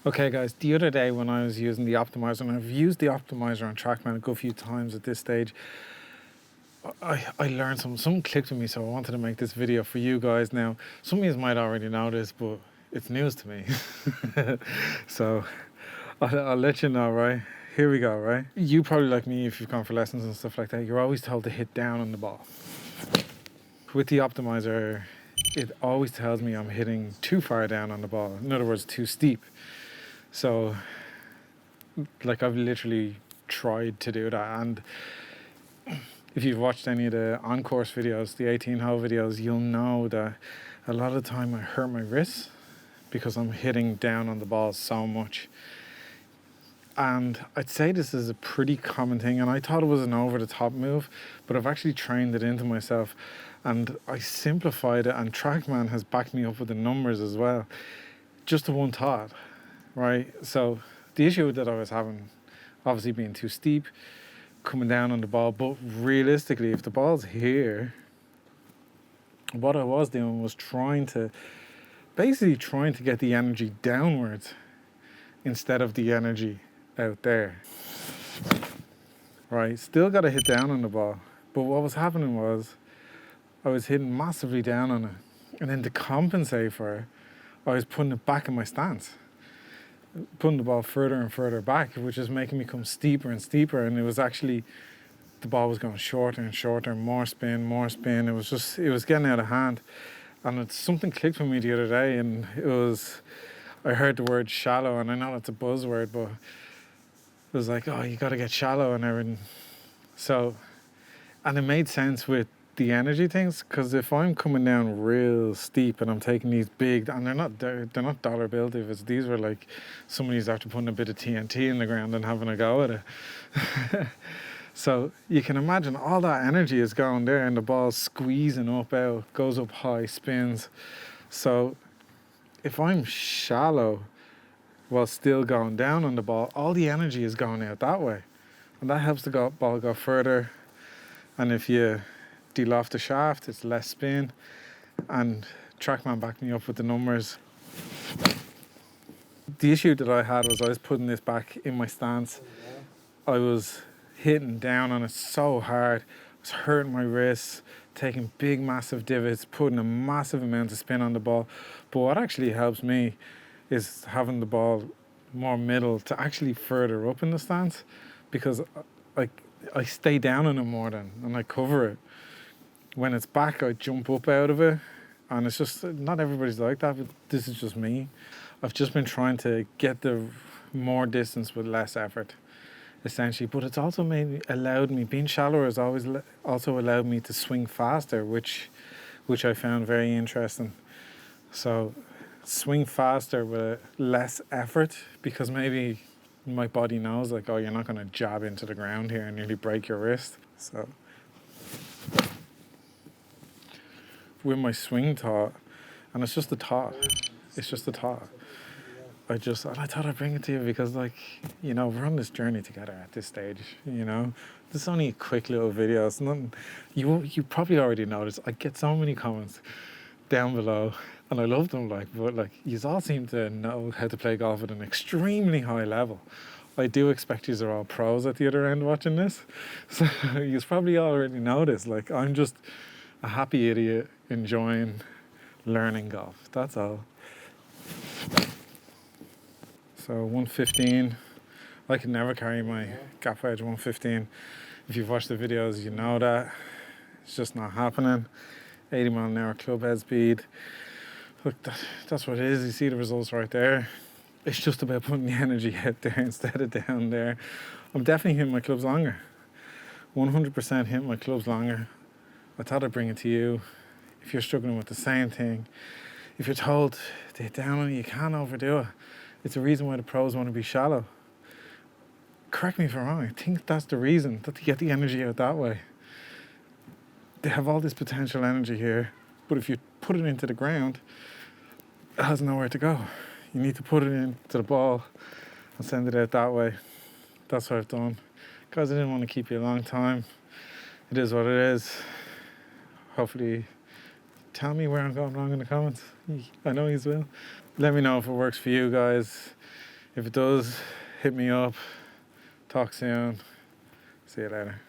Okay guys, the other day when I was using the optimizer, and I've used the optimizer on TrackMan a good few times at this stage, I learned something clicked with me, so I wanted to make this video for you guys. Now, some of you might already know this, but it's news to me. So I'll let you know, right? Here we go, right? You probably, like me, if you've gone for lessons and stuff like that, you're always told to hit down on the ball. With the optimizer, it always tells me I'm hitting too far down on the ball. In other words, too steep. So, like, I've literally tried to do that. And if you've watched any of the on-course videos, the 18-hole videos, you'll know that a lot of the time I hurt my wrists because I'm hitting down on the ball so much. And I'd say this is a pretty common thing, and I thought it was an over-the-top move, but I've actually trained it into myself, and I simplified it, and TrackMan has backed me up with the numbers as well. Just the one thought, right? So the issue that I was having, obviously being too steep, coming down on the ball, but realistically, if the ball's here, what I was doing was basically trying to get the energy downwards instead of the energy out there. Right, still got to hit down on the ball, but what was happening was I was hitting massively down on it, and then to compensate for it, I was putting it back in my stance, putting the ball further and further back, which is making me come steeper and steeper. And it was actually, the ball was going shorter and shorter, more spin. It was getting out of hand. And something clicked with me the other day, and I heard the word shallow, and I know it's a buzzword, but it was like, oh, you got to get shallow and everything. So, and it made sense with the energy things, because if I'm coming down real steep and I'm taking these big, and they're not dollar bill divots, these were like somebody's after putting a bit of TNT in the ground and having a go at it. So you can imagine all that energy is going there, and the ball's squeezing up out, goes up high, spins. So if I'm shallow while still going down on the ball, all the energy is going out that way, and that helps the ball go further. And if you de-loft the shaft, it's less spin. And TrackMan backed me up with the numbers. The issue that I had was I was putting this back in my stance. I was hitting down on it so hard. I was hurting my wrists, taking big massive divots, putting a massive amount of spin on the ball. But what actually helps me is having the ball more middle to actually further up in the stance, because I stay down on it more then, and I cover it. When it's back, I jump up out of it, and it's just, not everybody's like that, but this is just me. I've just been trying to get the more distance with less effort, essentially. But it's also allowed me, being shallower has always also allowed me to swing faster, which I found very interesting. So swing faster with less effort, because maybe my body knows, like, oh, you're not going to jab into the ground here and nearly break your wrist. So with my swing thought, and it's just a thought, I thought I'd bring it to you because, like, you know, we're on this journey together at this stage, you know. This is only a quick little video. It's nothing, you probably already noticed, I get so many comments down below, and I love them, like, but like, you all seem to know how to play golf at an extremely high level. I do expect you are all pros at the other end watching this, so you probably already know this. Like, I'm just a happy idiot enjoying learning golf, that's all. So 115, I can never carry my gap wedge 115. If you've watched the videos, you know that. It's just not happening. 80 mile an hour club head speed. Look, that's what it is. You see the results right there. It's just about putting the energy out there instead of down there. I'm definitely hitting my clubs longer. 100% hitting my clubs longer. I thought I'd bring it to you. If you're struggling with the same thing, if you're told to hit down on it, you can't overdo it. It's a reason why the pros want to be shallow. Correct me if I'm wrong, I think that's the reason, that they get the energy out that way. They have all this potential energy here, but if you put it into the ground, it has nowhere to go. You need to put it into the ball and send it out that way. That's what I've done. Guys, I didn't want to keep you a long time. It is what it is. Hopefully, tell me where I'm going wrong in the comments. I know you will. Let me know if it works for you guys. If it does, hit me up. Talk soon. See you later.